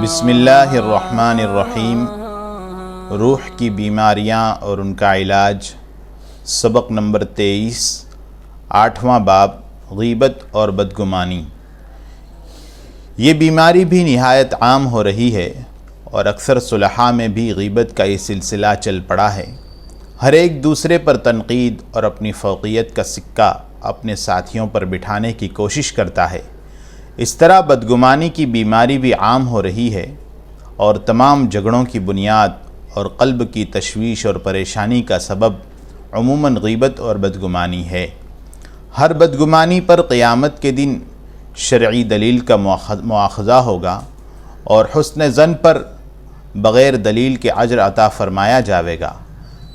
بسم اللہ الرحمن الرحیم۔ روح کی بیماریاں اور ان کا علاج، سبق نمبر 23، 8واں باب، غیبت اور بدگمانی۔ یہ بیماری بھی نہایت عام ہو رہی ہے اور اکثر صلحاء میں بھی غیبت کا یہ سلسلہ چل پڑا ہے۔ ہر ایک دوسرے پر تنقید اور اپنی فوقیت کا سکہ اپنے ساتھیوں پر بٹھانے کی کوشش کرتا ہے۔ اس طرح بدگمانی کی بیماری بھی عام ہو رہی ہے اور تمام جھگڑوں کی بنیاد اور قلب کی تشویش اور پریشانی کا سبب عموماً غیبت اور بدگمانی ہے۔ ہر بدگمانی پر قیامت کے دن شرعی دلیل کا مواخذہ ہوگا اور حسن ظن پر بغیر دلیل کے اجر عطا فرمایا جاوے گا۔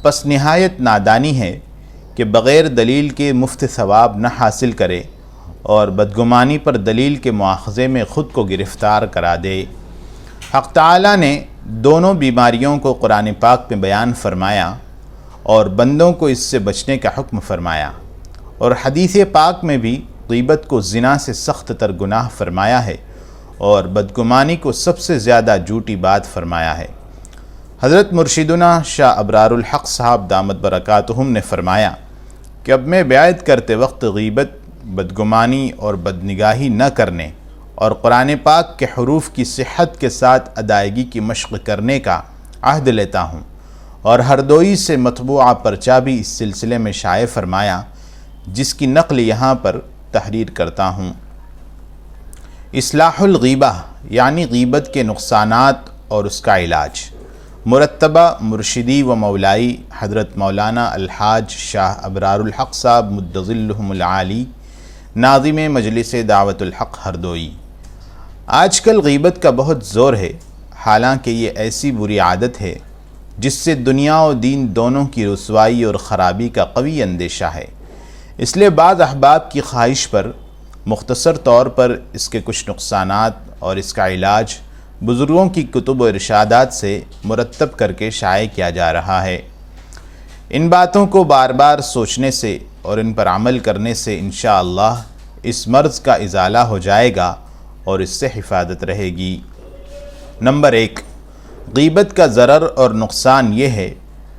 پس نہایت نادانی ہے کہ بغیر دلیل کے مفت ثواب نہ حاصل کرے اور بدگمانی پر دلیل کے مواخذے میں خود کو گرفتار کرا دے۔ حق تعالیٰ نے دونوں بیماریوں کو قرآن پاک میں بیان فرمایا اور بندوں کو اس سے بچنے کا حکم فرمایا، اور حدیث پاک میں بھی غیبت کو زنا سے سخت تر گناہ فرمایا ہے اور بدگمانی کو سب سے زیادہ جھوٹی بات فرمایا ہے۔ حضرت مرشدنا شاہ ابرار الحق صاحب دامت برکاتہم نے فرمایا کہ اب میں بیعت کرتے وقت غیبت، بدگمانی اور بدنگاہی نہ کرنے اور قرآن پاک کے حروف کی صحت کے ساتھ ادائیگی کی مشق کرنے کا عہد لیتا ہوں، اور ہردوئی سے مطبوعہ پرچہ بھی اس سلسلے میں شائع فرمایا، جس کی نقل یہاں پر تحریر کرتا ہوں۔ اصلاح الغیبہ یعنی غیبت کے نقصانات اور اس کا علاج، مرتبہ مرشدی و مولائی حضرت مولانا الحاج شاہ ابرار الحق صاحب مد ظلہم العالی، ناظم مجلس دعوت الحق ہردوئی۔ آج کل غیبت کا بہت زور ہے، حالانکہ یہ ایسی بری عادت ہے جس سے دنیا و دین دونوں کی رسوائی اور خرابی کا قوی اندیشہ ہے۔ اس لیے بعض احباب کی خواہش پر مختصر طور پر اس کے کچھ نقصانات اور اس کا علاج بزرگوں کی کتب و ارشادات سے مرتب کر کے شائع کیا جا رہا ہے۔ ان باتوں کو بار بار سوچنے سے اور ان پر عمل کرنے سے انشاءاللہ اس مرض کا ازالہ ہو جائے گا اور اس سے حفاظت رہے گی۔ نمبر 1، غیبت کا ضرر اور نقصان یہ ہے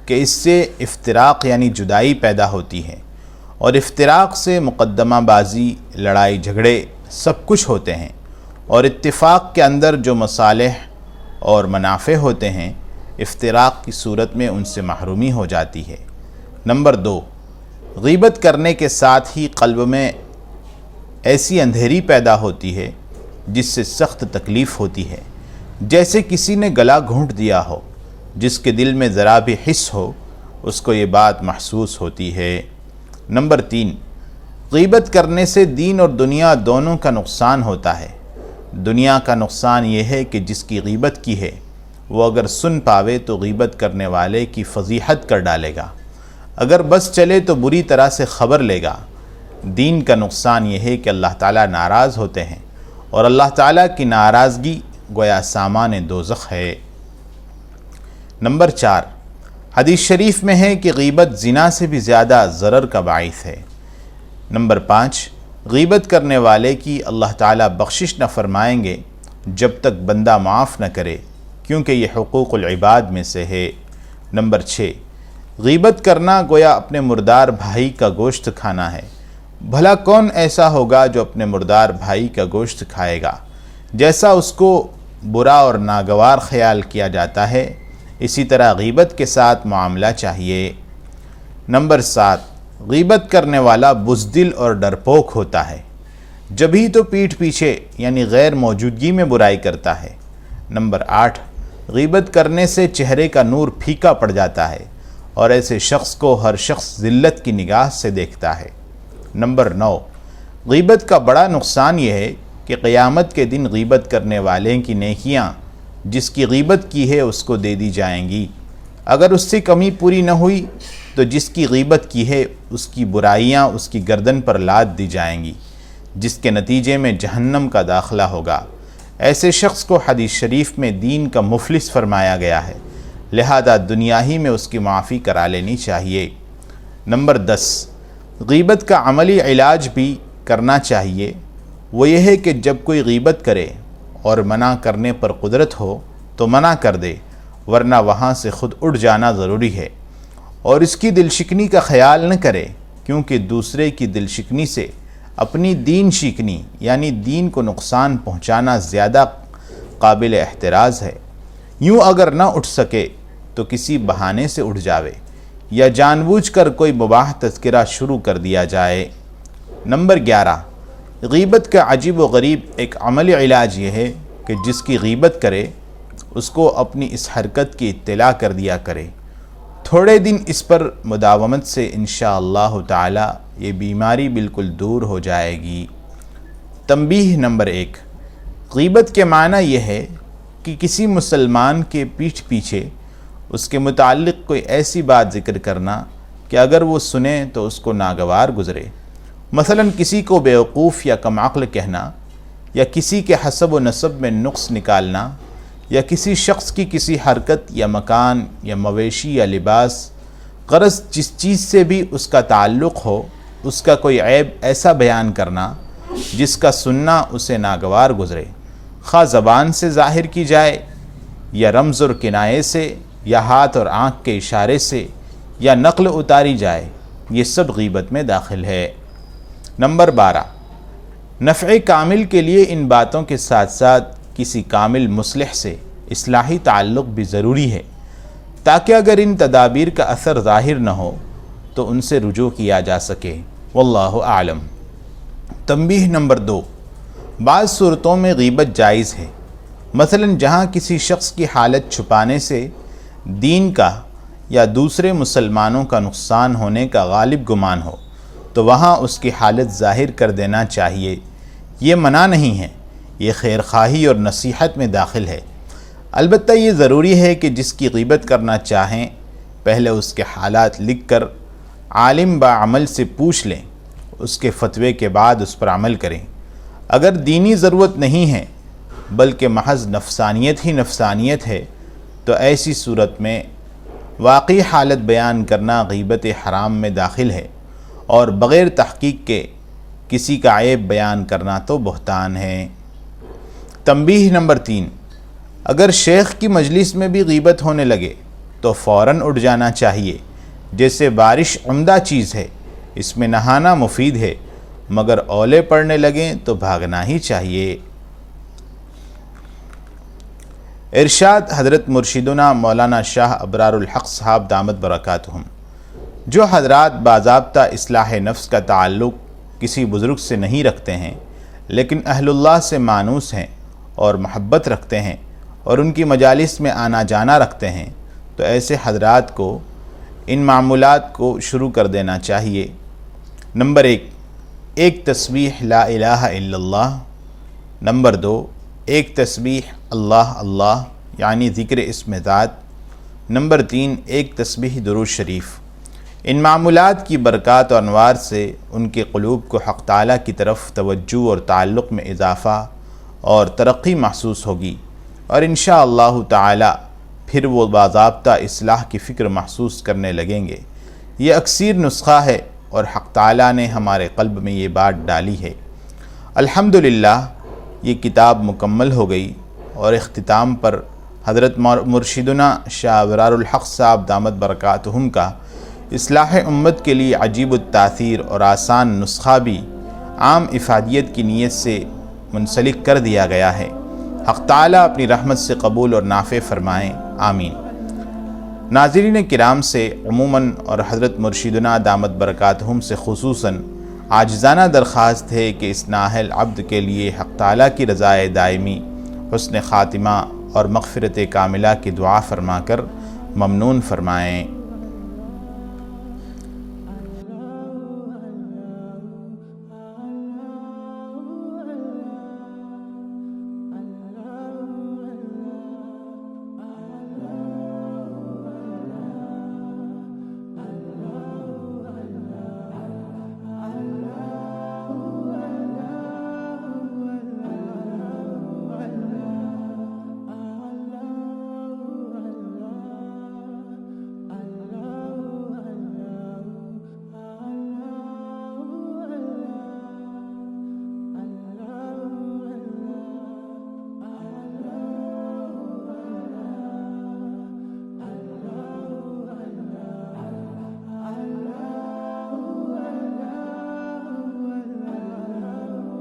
کہ اس سے افتراق یعنی جدائی پیدا ہوتی ہے، اور افتراق سے مقدمہ بازی، لڑائی جھگڑے سب کچھ ہوتے ہیں، اور اتفاق کے اندر جو مصالح اور منافع ہوتے ہیں افتراق کی صورت میں ان سے محرومی ہو جاتی ہے۔ نمبر 2، غیبت کرنے کے ساتھ ہی قلب میں ایسی اندھیری پیدا ہوتی ہے جس سے سخت تکلیف ہوتی ہے، جیسے کسی نے گلا گھونٹ دیا ہو۔ جس کے دل میں ذرا بھی حس ہو اس کو یہ بات محسوس ہوتی ہے۔ نمبر 3، غیبت کرنے سے دین اور دنیا دونوں کا نقصان ہوتا ہے۔ دنیا کا نقصان یہ ہے کہ جس کی غیبت کی ہے وہ اگر سن پاوے تو غیبت کرنے والے کی فضیحت کر ڈالے گا، اگر بس چلے تو بری طرح سے خبر لے گا۔ دین کا نقصان یہ ہے کہ اللہ تعالیٰ ناراض ہوتے ہیں، اور اللہ تعالیٰ کی ناراضگی گویا سامان دوزخ ہے۔ نمبر 4، حدیث شریف میں ہے کہ غیبت زنا سے بھی زیادہ ضرر کا باعث ہے۔ نمبر 5، غیبت کرنے والے کی اللہ تعالیٰ بخشش نہ فرمائیں گے جب تک بندہ معاف نہ کرے، کیونکہ یہ حقوق العباد میں سے ہے۔ نمبر 6، غیبت کرنا گویا اپنے مردار بھائی کا گوشت کھانا ہے۔ بھلا کون ایسا ہوگا جو اپنے مردار بھائی کا گوشت کھائے گا؟ جیسا اس کو برا اور ناگوار خیال کیا جاتا ہے، اسی طرح غیبت کے ساتھ معاملہ چاہیے۔ نمبر 7، غیبت کرنے والا بزدل اور ڈرپوک ہوتا ہے، جبھی تو پیٹھ پیچھے یعنی غیر موجودگی میں برائی کرتا ہے۔ نمبر 8، غیبت کرنے سے چہرے کا نور پھیکا پڑ جاتا ہے اور ایسے شخص کو ہر شخص ذلت کی نگاہ سے دیکھتا ہے۔ نمبر 9، غیبت کا بڑا نقصان یہ ہے کہ قیامت کے دن غیبت کرنے والے کی نیکیاں جس کی غیبت کی ہے اس کو دے دی جائیں گی، اگر اس سے کمی پوری نہ ہوئی تو جس کی غیبت کی ہے اس کی برائیاں اس کی گردن پر لاد دی جائیں گی، جس کے نتیجے میں جہنم کا داخلہ ہوگا۔ ایسے شخص کو حدیث شریف میں دین کا مفلس فرمایا گیا ہے، لہذا دنیا ہی میں اس کی معافی کرا لینی چاہیے۔ نمبر 10، غیبت کا عملی علاج بھی کرنا چاہیے، وہ یہ ہے کہ جب کوئی غیبت کرے اور منع کرنے پر قدرت ہو تو منع کر دے، ورنہ وہاں سے خود اٹھ جانا ضروری ہے، اور اس کی دل شکنی کا خیال نہ کرے، کیونکہ دوسرے کی دل شکنی سے اپنی دین شکنی یعنی دین کو نقصان پہنچانا زیادہ قابل احتراز ہے۔ یوں اگر نہ اٹھ سکے تو کسی بہانے سے اٹھ جاوے، یا جان بوجھ کر کوئی مباح تذکرہ شروع کر دیا جائے۔ نمبر 11، غیبت کا عجیب و غریب ایک عملی علاج یہ ہے کہ جس کی غیبت کرے اس کو اپنی اس حرکت کی اطلاع کر دیا کرے۔ تھوڑے دن اس پر مداومت سے انشاءاللہ تعالی یہ بیماری بالکل دور ہو جائے گی۔ تنبیہ نمبر 1، غیبت کے معنی یہ ہے کہ کسی مسلمان کے پیٹھ پیچھے اس کے متعلق کوئی ایسی بات ذکر کرنا کہ اگر وہ سنے تو اس کو ناگوار گزرے۔ مثلا کسی کو بیوقوف یا کم عقل کہنا، یا کسی کے حسب و نسب میں نقص نکالنا، یا کسی شخص کی کسی حرکت یا مکان یا مویشی یا لباس، غرض جس چیز سے بھی اس کا تعلق ہو اس کا کوئی عیب ایسا بیان کرنا جس کا سننا اسے ناگوار گزرے، خواہ زبان سے ظاہر کی جائے یا رمز اور کنایے سے، یا ہاتھ اور آنکھ کے اشارے سے، یا نقل اتاری جائے، یہ سب غیبت میں داخل ہے۔ نمبر 12، نفع کامل کے لیے ان باتوں کے ساتھ ساتھ کسی کامل مصلح سے اصلاحی تعلق بھی ضروری ہے، تاکہ اگر ان تدابیر کا اثر ظاہر نہ ہو تو ان سے رجوع کیا جا سکے۔ واللہ اعلم۔ تنبیہ نمبر 2، بعض صورتوں میں غیبت جائز ہے، مثلا جہاں کسی شخص کی حالت چھپانے سے دین کا یا دوسرے مسلمانوں کا نقصان ہونے کا غالب گمان ہو تو وہاں اس کی حالت ظاہر کر دینا چاہیے۔ یہ منع نہیں ہے، یہ خیر خواہی اور نصیحت میں داخل ہے۔ البتہ یہ ضروری ہے کہ جس کی غیبت کرنا چاہیں پہلے اس کے حالات لکھ کر عالم با عمل سے پوچھ لیں، اس کے فتوے کے بعد اس پر عمل کریں۔ اگر دینی ضرورت نہیں ہے بلکہ محض نفسانیت ہی نفسانیت ہے تو ایسی صورت میں واقعی حالت بیان کرنا غیبت حرام میں داخل ہے، اور بغیر تحقیق کے کسی کا عیب بیان کرنا تو بہتان ہے۔ تنبیہ نمبر 3، اگر شیخ کی مجلس میں بھی غیبت ہونے لگے تو فوراً اٹھ جانا چاہیے۔ جیسے بارش عمدہ چیز ہے، اس میں نہانا مفید ہے، مگر اولے پڑنے لگیں تو بھاگنا ہی چاہیے۔ ارشاد حضرت مرشدنا مولانا شاہ ابرار الحق صاحب دامت برکاتہم، جو حضرات باضابطہ اصلاح نفس کا تعلق کسی بزرگ سے نہیں رکھتے ہیں لیکن اہل اللہ سے مانوس ہیں اور محبت رکھتے ہیں اور ان کی مجالس میں آنا جانا رکھتے ہیں، تو ایسے حضرات کو ان معمولات کو شروع کر دینا چاہیے۔ نمبر 1، ایک تسبیح لا الہ الا اللہ۔ نمبر 2، ایک تسبیح اللہ اللہ یعنی ذکر اسم ذات۔ نمبر 3، ایک تسبیح درود شریف۔ ان معمولات کی برکات و انوار سے ان کے قلوب کو حق تعالیٰ کی طرف توجہ اور تعلق میں اضافہ اور ترقی محسوس ہوگی، اور انشاءاللہ تعالی پھر وہ باضابطہ اصلاح کی فکر محسوس کرنے لگیں گے۔ یہ اکثیر نسخہ ہے اور حق تعالیٰ نے ہمارے قلب میں یہ بات ڈالی ہے۔ الحمدللہ یہ کتاب مکمل ہو گئی، اور اختتام پر حضرت مرشدنا شاہ ابرار الحق صاحب دامت برکاتہم کا اصلاح امت کے لیے عجیب التاثیر اور آسان نسخہ بھی عام افادیت کی نیت سے منسلک کر دیا گیا ہے۔ حق تعالیٰ اپنی رحمت سے قبول اور نافع فرمائیں، آمین۔ ناظرین کرام سے عموماً اور حضرت مرشدنا دامت برکاتہم سے خصوصاً عاجزانہ درخواست ہے کہ اس نااہل عبد کے لیے حق تعالیٰ کی رضائے دائمی، حسن خاتمہ اور مغفرت کاملہ کی دعا فرما کر ممنون فرمائیں۔